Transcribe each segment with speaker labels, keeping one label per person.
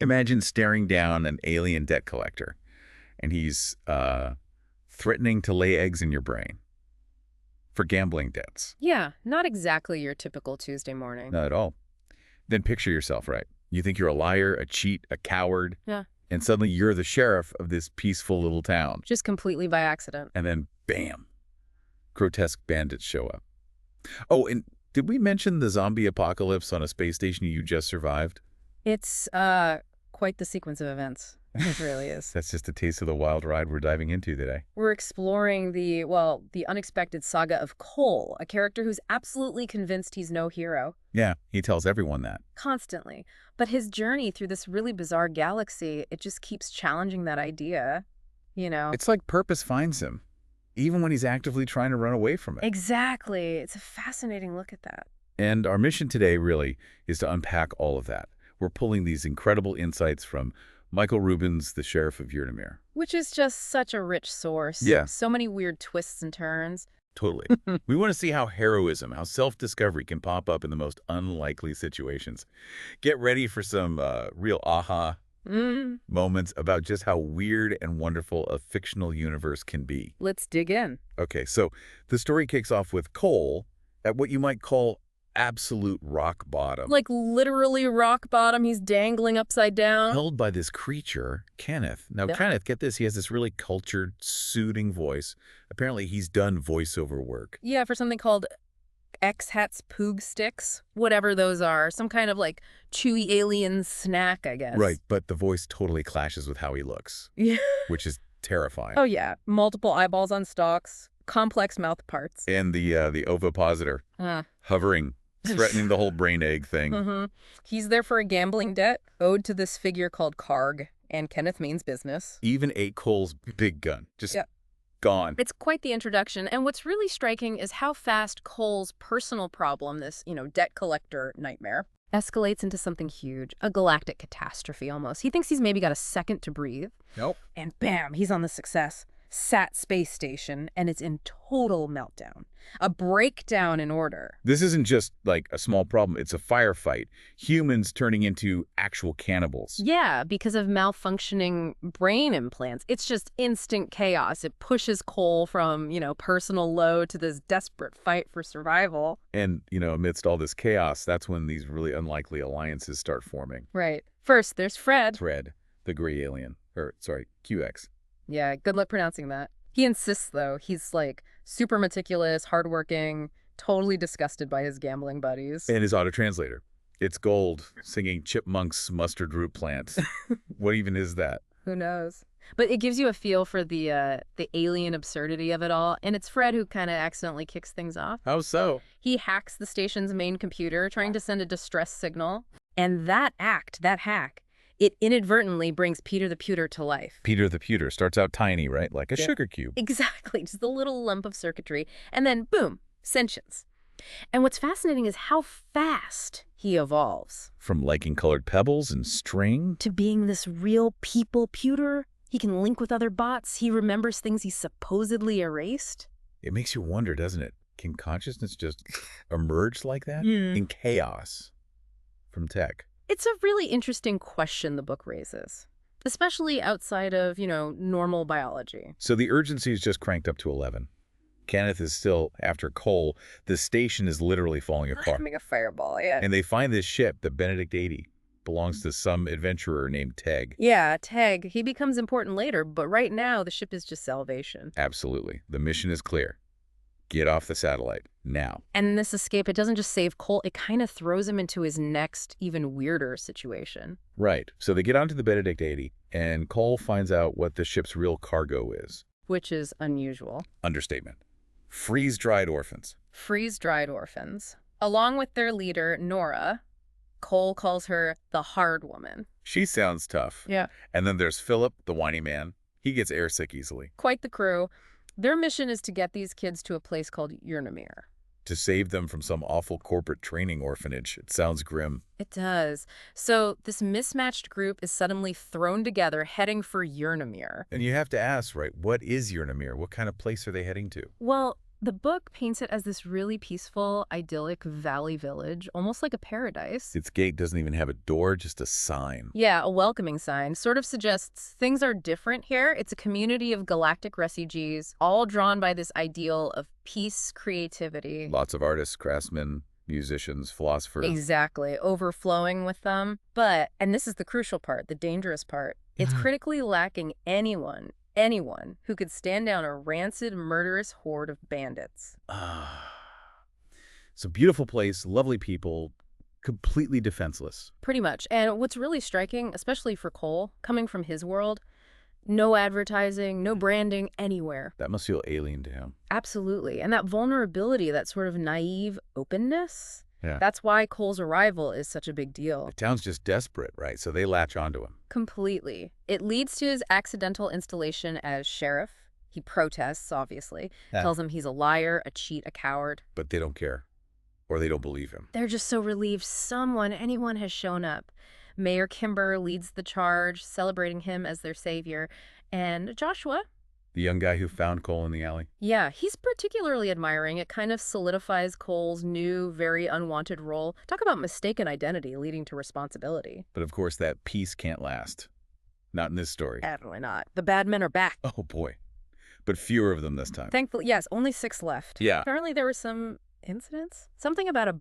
Speaker 1: Imagine staring down an alien debt collector, and he's threatening to lay eggs in your brain for gambling debts.
Speaker 2: Yeah, not exactly your typical Tuesday morning.
Speaker 1: Not at all. Then picture yourself, right? You think you're a liar, a cheat, a coward.
Speaker 2: Yeah.
Speaker 1: And suddenly you're the sheriff of this peaceful little town.
Speaker 2: Just completely by accident.
Speaker 1: And then, bam, grotesque bandits show up. Oh, and did we mention the zombie apocalypse on a space station you just survived?
Speaker 2: It's quite the sequence of events. It really is.
Speaker 1: That's just a taste of the wild ride we're diving into today.
Speaker 2: We're exploring the unexpected saga of Cole, a character who's absolutely convinced he's no hero.
Speaker 1: Yeah, he tells everyone that.
Speaker 2: Constantly. But his journey through this really bizarre galaxy, it just keeps challenging that idea, you know?
Speaker 1: It's like purpose finds him, even when he's actively trying to run away from it.
Speaker 2: Exactly. It's a fascinating look at that.
Speaker 1: And our mission today really is to unpack all of that. We're pulling these incredible insights from Michael Rubens, the Sheriff of Yrnameer.
Speaker 2: Which is just such a rich source.
Speaker 1: Yeah.
Speaker 2: So many weird twists and turns.
Speaker 1: Totally. We want to see how heroism, how self-discovery can pop up in the most unlikely situations. Get ready for some real aha moments about just how weird and wonderful a fictional universe can be.
Speaker 2: Let's dig in.
Speaker 1: Okay, so the story kicks off with Cole at what you might call absolute rock bottom.
Speaker 2: Like literally rock bottom. He's dangling upside down.
Speaker 1: Held by this creature, Kenneth. Now,
Speaker 2: Yeah.
Speaker 1: Kenneth, get this, he has this really cultured, soothing voice. Apparently, he's done voiceover work.
Speaker 2: Yeah, for something called X-Hats Poog Sticks, whatever those are. Some kind of like chewy alien snack, I guess.
Speaker 1: Right, but the voice totally clashes with how he looks,
Speaker 2: Yeah.
Speaker 1: which is terrifying.
Speaker 2: Oh, yeah. Multiple eyeballs on stalks, complex mouth parts.
Speaker 1: And the ovipositor hovering, threatening the whole brain egg thing.
Speaker 2: He's there for a gambling debt owed to this figure called Karg, and Kenneth means business.
Speaker 1: Even ate Cole's big gun. Just
Speaker 2: Yeah.
Speaker 1: gone.
Speaker 2: It's quite the introduction, and what's really striking is how fast Cole's personal problem, this, debt collector nightmare, escalates into something huge, a galactic catastrophe almost. He thinks he's maybe got a second to breathe.
Speaker 1: Nope.
Speaker 2: And bam, he's on the success. SAT space station, and it's in total meltdown. A breakdown in order.
Speaker 1: This isn't just like a small problem. It's a firefight. Humans turning into actual cannibals.
Speaker 2: Yeah, because of malfunctioning brain implants. It's just instant chaos. It pushes Cole from, personal low to this desperate fight for survival.
Speaker 1: And, amidst all this chaos, that's when these really unlikely alliances start forming.
Speaker 2: Right. First, there's Fred.
Speaker 1: Fred, the gray alien. QX.
Speaker 2: Yeah, good luck pronouncing that. He insists, though. He's, super meticulous, hardworking, totally disgusted by his gambling buddies.
Speaker 1: And his auto-translator. It's gold, singing Chipmunk's mustard root plant. What even is that?
Speaker 2: Who knows? But it gives you a feel for the alien absurdity of it all, and it's Fred who kind of accidentally kicks things off.
Speaker 1: How so?
Speaker 2: He hacks the station's main computer, trying to send a distress signal. And that hack, it inadvertently brings Peter the Pewter to life.
Speaker 1: Peter the Pewter starts out tiny, right? Like a sugar cube.
Speaker 2: Exactly, just a little lump of circuitry. And then, boom, sentience. And what's fascinating is how fast he evolves.
Speaker 1: From liking colored pebbles and string.
Speaker 2: To being this real people pewter. He can link with other bots. He remembers things he supposedly erased.
Speaker 1: It makes you wonder, doesn't it? Can consciousness just emerge like that? In chaos from tech?
Speaker 2: It's a really interesting question the book raises, especially outside of, normal biology.
Speaker 1: So the urgency is just cranked up to 11. Kenneth is still after Cole. The station is literally falling apart.
Speaker 2: Having a fireball, yeah.
Speaker 1: And they find this ship, the Benedict 80, belongs to some adventurer named Teg.
Speaker 2: Yeah, Teg. He becomes important later, but right now the ship is just salvation.
Speaker 1: Absolutely. The mission is clear. Get off the satellite now.
Speaker 2: And this escape, it doesn't just save Cole, it kind of throws him into his next, even weirder situation.
Speaker 1: Right. So they get onto the Benedict 80, and Cole finds out what the ship's real cargo is.
Speaker 2: Which is unusual.
Speaker 1: Understatement. Freeze-dried orphans.
Speaker 2: Freeze-dried orphans. Along with their leader, Nora, Cole calls her the hard woman.
Speaker 1: She sounds tough.
Speaker 2: Yeah.
Speaker 1: And then there's Philip, the whiny man. He gets airsick easily.
Speaker 2: Quite the crew. Their mission is to get these kids to a place called Yrnameer.
Speaker 1: To save them from some awful corporate training orphanage. It sounds grim.
Speaker 2: It does. So this mismatched group is suddenly thrown together, heading for Yrnameer.
Speaker 1: And you have to ask, right, what is Yrnameer? What kind of place are they heading to?
Speaker 2: Well, The book paints it as this really peaceful, idyllic valley village, almost like a paradise.
Speaker 1: Its gate doesn't even have a door, just a sign.
Speaker 2: Yeah, a welcoming sign. Sort of suggests things are different here. It's a community of galactic refugees, all drawn by this ideal of peace, creativity.
Speaker 1: Lots of artists, craftsmen, musicians, philosophers.
Speaker 2: Exactly, overflowing with them. But, and this is the crucial part, the dangerous part, it's critically lacking anyone who could stand down a rancid, murderous horde of bandits.
Speaker 1: It's a beautiful place, lovely people, completely defenseless.
Speaker 2: Pretty much. And what's really striking, especially for Cole, coming from his world, no advertising, no branding anywhere.
Speaker 1: That must feel alien to him.
Speaker 2: Absolutely. And that vulnerability, that sort of naive openness,
Speaker 1: Yeah.
Speaker 2: that's why Cole's arrival is such a big deal.
Speaker 1: The town's just desperate, right? So they latch onto him.
Speaker 2: Completely. It leads to his accidental installation as sheriff. He protests, obviously, tells him he's a liar, a cheat, a coward.
Speaker 1: But they don't care. Or they don't believe him.
Speaker 2: They're just so relieved anyone has shown up. Mayor Kimber leads the charge, celebrating him as their savior. And Joshua,
Speaker 1: The young guy who found Cole in the alley.
Speaker 2: yeah, he's particularly admiring. It kind of solidifies Cole's new, very unwanted role. Talk about mistaken identity leading to responsibility.
Speaker 1: But of course, that peace can't last. Not in this story.
Speaker 2: Definitely not. The bad men are back.
Speaker 1: Oh, boy. But fewer of them this time.
Speaker 2: Thankfully, yes, only 6 left.
Speaker 1: Yeah.
Speaker 2: Apparently there were some incidents. Something about a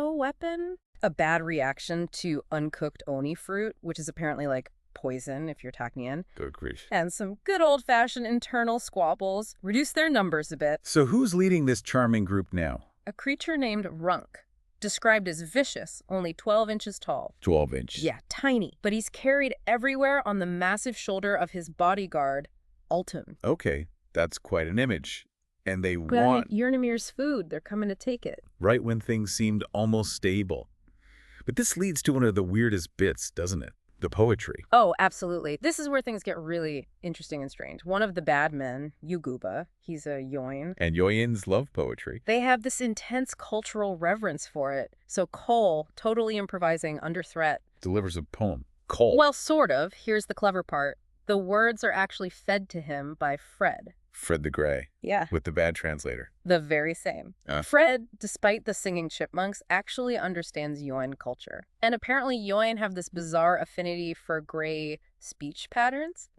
Speaker 2: bioweapon. A bad reaction to uncooked oni fruit, which is apparently like poison if you're Tacnian.
Speaker 1: Good grief.
Speaker 2: And some good old-fashioned internal squabbles. Reduce their numbers a bit.
Speaker 1: So who's leading this charming group now?
Speaker 2: A creature named Runk, described as vicious, only 12 inches tall.
Speaker 1: 12 inch.
Speaker 2: Yeah, tiny. But he's carried everywhere on the massive shoulder of his bodyguard, Altum.
Speaker 1: Okay, that's quite an image. And they
Speaker 2: But
Speaker 1: want
Speaker 2: Yrnameer's food. They're coming to take it.
Speaker 1: right when things seemed almost stable. But this leads to one of the weirdest bits, doesn't it? The poetry.
Speaker 2: Oh, absolutely. This is where things get really interesting and strange. One of the bad men, Yuguba, he's a Yoin.
Speaker 1: And Yoyins love poetry.
Speaker 2: They have this intense cultural reverence for it. So Cole, totally improvising under threat.
Speaker 1: Delivers a poem. Cole.
Speaker 2: Well, sort of. Here's the clever part. The words are actually fed to him by Fred.
Speaker 1: Fred the Grey.
Speaker 2: Yeah.
Speaker 1: With the bad translator.
Speaker 2: The very same. Fred, despite the singing chipmunks, actually understands Yoin culture. And apparently Yoin have this bizarre affinity for gray speech patterns.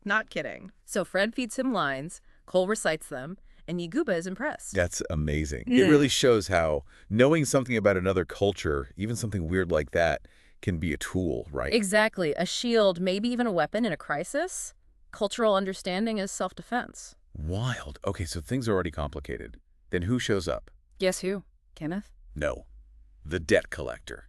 Speaker 2: Not kidding. So Fred feeds him lines, Cole recites them, and Yuguba is impressed.
Speaker 1: That's amazing. It really shows how knowing something about another culture, even something weird like that, can be a tool, right?
Speaker 2: Exactly. A shield, maybe even a weapon in a crisis. Cultural understanding is self-defense.
Speaker 1: Wild. Okay, so things are already complicated. Then who shows up?
Speaker 2: Guess who? Kenneth?
Speaker 1: No. The debt collector.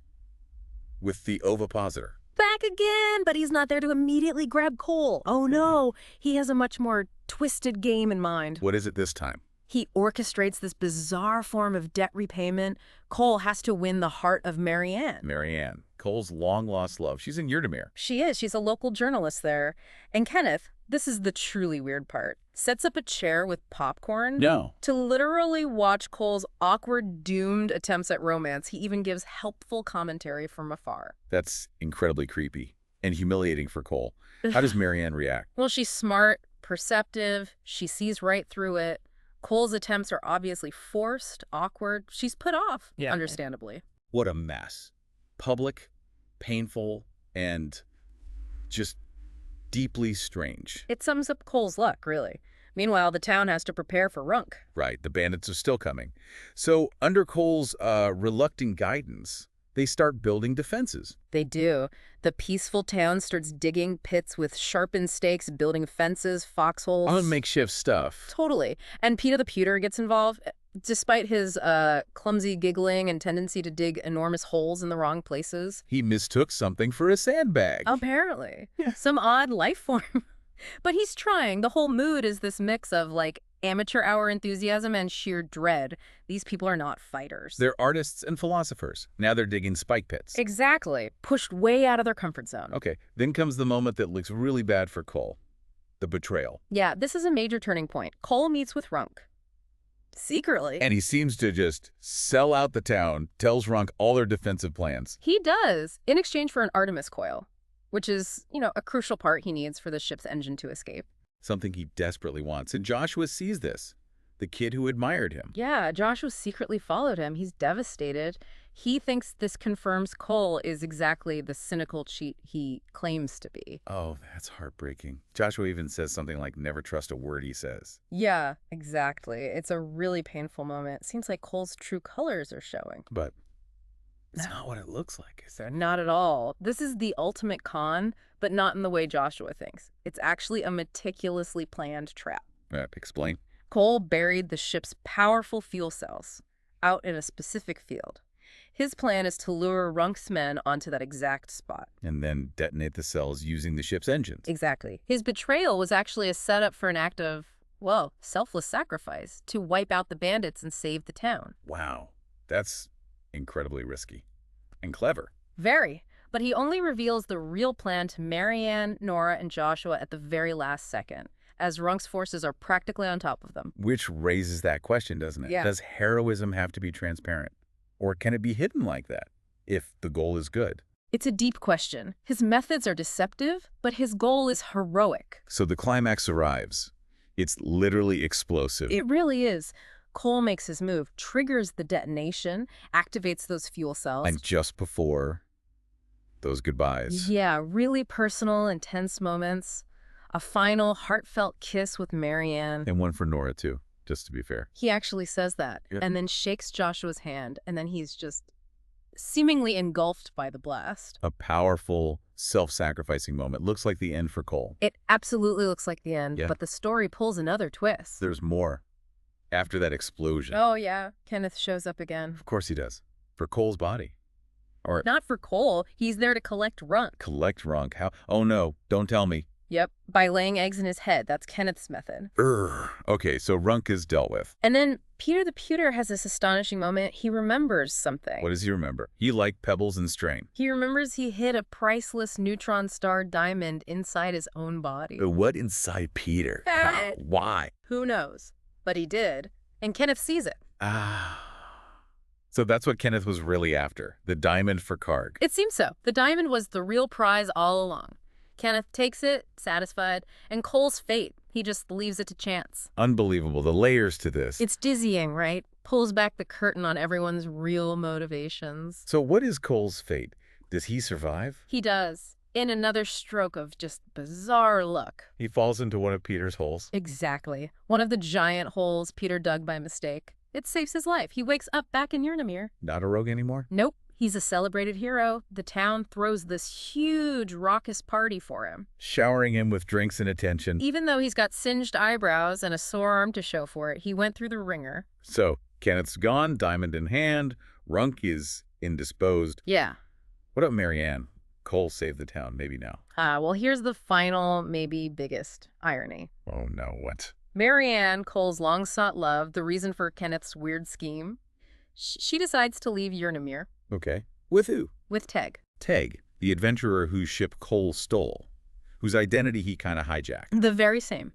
Speaker 1: With the ovipositor.
Speaker 2: Back again, but he's not there to immediately grab Cole. Oh no, he has a much more twisted game in mind.
Speaker 1: What is it this time?
Speaker 2: He orchestrates this bizarre form of debt repayment. Cole has to win the heart of MaryAnn.
Speaker 1: MaryAnn. Cole's long-lost love. She's in Yrnameer.
Speaker 2: She is. She's a local journalist there. And Kenneth, this is the truly weird part, sets up a chair with popcorn
Speaker 1: No.
Speaker 2: to literally watch Cole's awkward, doomed attempts at romance. He even gives helpful commentary from afar.
Speaker 1: That's incredibly creepy and humiliating for Cole. How does MaryAnn react?
Speaker 2: Well, she's smart, perceptive. She sees right through it. Cole's attempts are obviously forced, awkward. She's put off, understandably.
Speaker 1: What a mess. Public, painful, and just deeply strange.
Speaker 2: It sums up Cole's luck, really. Meanwhile, the town has to prepare for Runk.
Speaker 1: Right, the bandits are still coming. So under Cole's reluctant guidance, they start building defenses.
Speaker 2: They do. The peaceful town starts digging pits with sharpened stakes, building fences, foxholes.
Speaker 1: On makeshift stuff.
Speaker 2: Totally. And Peter the Pewter gets involved. Despite his clumsy giggling and tendency to dig enormous holes in the wrong places.
Speaker 1: He mistook something for a sandbag.
Speaker 2: Apparently. Some odd life form. But he's trying. The whole mood is this mix of, like, amateur hour enthusiasm and sheer dread. These people are not fighters.
Speaker 1: They're artists and philosophers. Now they're digging spike pits.
Speaker 2: Exactly. Pushed way out of their comfort zone.
Speaker 1: Okay, then comes the moment that looks really bad for Cole. The betrayal.
Speaker 2: Yeah, this is a major turning point. Cole meets with Runk. Secretly.
Speaker 1: And he seems to just sell out the town, tells Runk all their defensive plans.
Speaker 2: He does, in exchange for an Artemis coil, which is, a crucial part he needs for the ship's engine to escape.
Speaker 1: Something he desperately wants, and Joshua sees this. the kid who admired him.
Speaker 2: Yeah, Joshua secretly followed him. He's devastated. He thinks this confirms Cole is exactly the cynical cheat he claims to be.
Speaker 1: Oh, that's heartbreaking. Joshua even says something like, never trust a word he says.
Speaker 2: Yeah, exactly. It's a really painful moment. Seems like Cole's true colors are showing.
Speaker 1: But it's not what it looks like, is it?
Speaker 2: Not at all. This is the ultimate con, but not in the way Joshua thinks. It's actually a meticulously planned trap.
Speaker 1: Explain.
Speaker 2: Cole buried the ship's powerful fuel cells out in a specific field. His plan is to lure Runk's men onto that exact spot.
Speaker 1: And then detonate the cells using the ship's engines.
Speaker 2: Exactly. His betrayal was actually a setup for an act of, well, selfless sacrifice to wipe out the bandits and save the town.
Speaker 1: Wow. That's incredibly risky. And clever.
Speaker 2: Very. But he only reveals the real plan to MaryAnn, Nora, and Joshua at the very last second, as Runk's forces are practically on top of them.
Speaker 1: Which raises that question, doesn't it?
Speaker 2: Yeah.
Speaker 1: Does heroism have to be transparent? Or can it be hidden like that, if the goal is good?
Speaker 2: It's a deep question. His methods are deceptive, but his goal is heroic.
Speaker 1: So the climax arrives. It's literally explosive.
Speaker 2: It really is. Cole makes his move, triggers the detonation, activates those fuel cells.
Speaker 1: And just before those goodbyes.
Speaker 2: Yeah, really personal, intense moments. A final, heartfelt kiss with MaryAnn.
Speaker 1: And one for Nora, too, just to be fair.
Speaker 2: He actually says that,
Speaker 1: Yeah.
Speaker 2: and then shakes Joshua's hand, and then he's just seemingly engulfed by the blast.
Speaker 1: A powerful, self-sacrificing moment. Looks like the end for Cole.
Speaker 2: It absolutely looks like the end,
Speaker 1: Yeah.
Speaker 2: but the story pulls another twist.
Speaker 1: There's more. After that explosion.
Speaker 2: Oh, yeah. Kenneth shows up again.
Speaker 1: Of course he does. For Cole's body. Or
Speaker 2: Not for Cole. He's there to collect Runk.
Speaker 1: collect Runk. How? Oh, no. Don't tell me.
Speaker 2: Yep, by laying eggs in his head. That's Kenneth's method.
Speaker 1: Okay, so Runk is dealt with.
Speaker 2: And then Peter the Pewter has this astonishing moment. He remembers something.
Speaker 1: What does he remember? He liked pebbles and strain.
Speaker 2: He remembers he hid a priceless neutron star diamond inside his own body.
Speaker 1: What inside Peter? How? Why?
Speaker 2: Who knows? But he did, and Kenneth sees it.
Speaker 1: So that's what Kenneth was really after. The diamond for Karg.
Speaker 2: It seems so. The diamond was the real prize all along. Kenneth takes it, satisfied, and Cole's fate. He just leaves it to chance.
Speaker 1: Unbelievable. The layers to this.
Speaker 2: It's dizzying, right? Pulls back the curtain on everyone's real motivations.
Speaker 1: So what is Cole's fate? Does he survive?
Speaker 2: He does, in another stroke of just bizarre luck.
Speaker 1: He falls into one of Peter's holes.
Speaker 2: Exactly. One of the giant holes Peter dug by mistake. It saves his life. He wakes up back in Yrnameer.
Speaker 1: Not a rogue anymore?
Speaker 2: Nope. He's a celebrated hero. The town throws this huge, raucous party for him.
Speaker 1: Showering him with drinks and attention.
Speaker 2: Even though he's got singed eyebrows and a sore arm to show for it, he went through the ringer.
Speaker 1: So, Kenneth's gone, diamond in hand. Runk is indisposed.
Speaker 2: Yeah.
Speaker 1: What about MaryAnn? Cole saved the town, maybe now.
Speaker 2: Well, here's the final, maybe biggest irony.
Speaker 1: Oh no, what?
Speaker 2: MaryAnn, Cole's long-sought love, the reason for Kenneth's weird scheme, she decides to leave Yrnameer.
Speaker 1: Okay. With who?
Speaker 2: With Teg.
Speaker 1: Teg, the adventurer whose ship Cole stole, whose identity he kind of hijacked.
Speaker 2: The very same.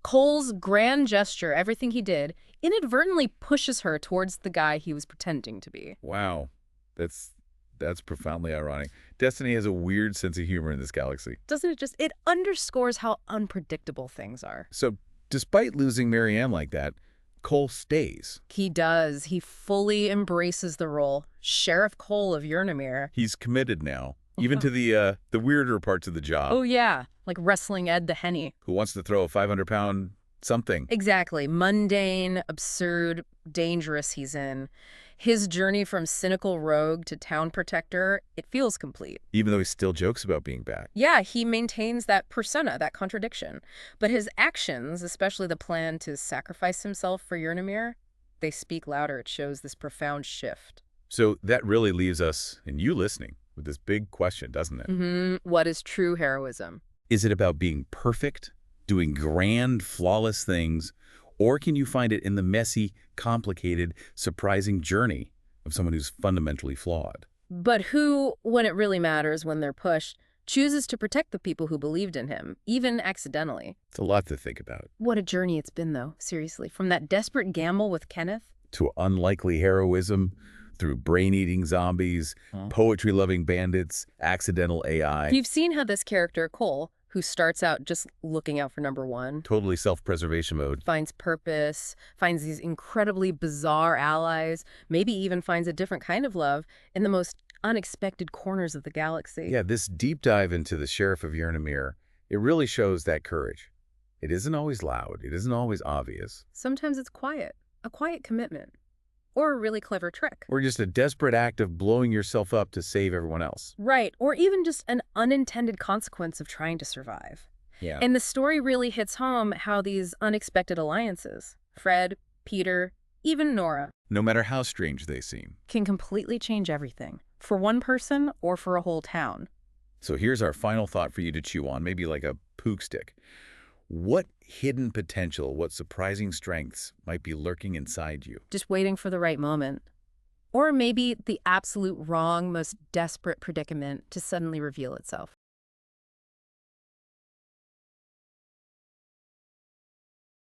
Speaker 2: Cole's grand gesture, everything he did, inadvertently pushes her towards the guy he was pretending to be.
Speaker 1: Wow. That's profoundly ironic. Destiny has a weird sense of humor in this galaxy.
Speaker 2: Doesn't it just? It underscores how unpredictable things are.
Speaker 1: So, despite losing MaryAnn like that, Cole stays.
Speaker 2: He does. He fully embraces the role. Sheriff Cole of Yrnameer.
Speaker 1: He's committed now, even to the weirder parts of the job.
Speaker 2: Oh, yeah. Like wrestling Ed the Henny.
Speaker 1: Who wants to throw a 500-pound something?
Speaker 2: Exactly. Mundane, absurd, dangerous he's in. His journey from cynical rogue to town protector, it feels complete.
Speaker 1: Even though he still jokes about being back.
Speaker 2: Yeah, he maintains that persona, that contradiction. But his actions, especially the plan to sacrifice himself for Yrnameer, they speak louder. It shows this profound shift.
Speaker 1: So that really leaves us, and you listening, with this big question, doesn't it?
Speaker 2: What is true heroism?
Speaker 1: Is it about being perfect, doing grand, flawless things, or can you find it in the messy, complicated, surprising journey of someone who's fundamentally flawed?
Speaker 2: But who, when it really matters, when they're pushed, chooses to protect the people who believed in him, even accidentally?
Speaker 1: It's a lot to think about.
Speaker 2: What a journey it's been, though, seriously. From that desperate gamble with Kenneth
Speaker 1: to unlikely heroism, through brain-eating zombies, poetry-loving bandits, accidental AI.
Speaker 2: You've seen how this character, Cole, who starts out just looking out for number one,
Speaker 1: Totally self-preservation mode.
Speaker 2: finds purpose, finds these incredibly bizarre allies, maybe even finds a different kind of love in the most unexpected corners of the galaxy.
Speaker 1: Yeah, this deep dive into the Sheriff of Yrnameer, it really shows that courage. It isn't always loud. It isn't always obvious.
Speaker 2: Sometimes it's quiet, a quiet commitment, or a really clever trick.
Speaker 1: Or just a desperate act of blowing yourself up to save everyone else.
Speaker 2: Right, or even just an unintended consequence of trying to survive.
Speaker 1: Yeah.
Speaker 2: And the story really hits home how these unexpected alliances, Fred, Peter, even Nora,
Speaker 1: No matter how strange they seem.
Speaker 2: can completely change everything, for one person or for a whole town.
Speaker 1: So here's our final thought for you to chew on, maybe like a pook stick. What hidden potential, what surprising strengths might be lurking inside you?
Speaker 2: Just waiting for the right moment. Or maybe the absolute wrong, most desperate predicament to suddenly reveal itself.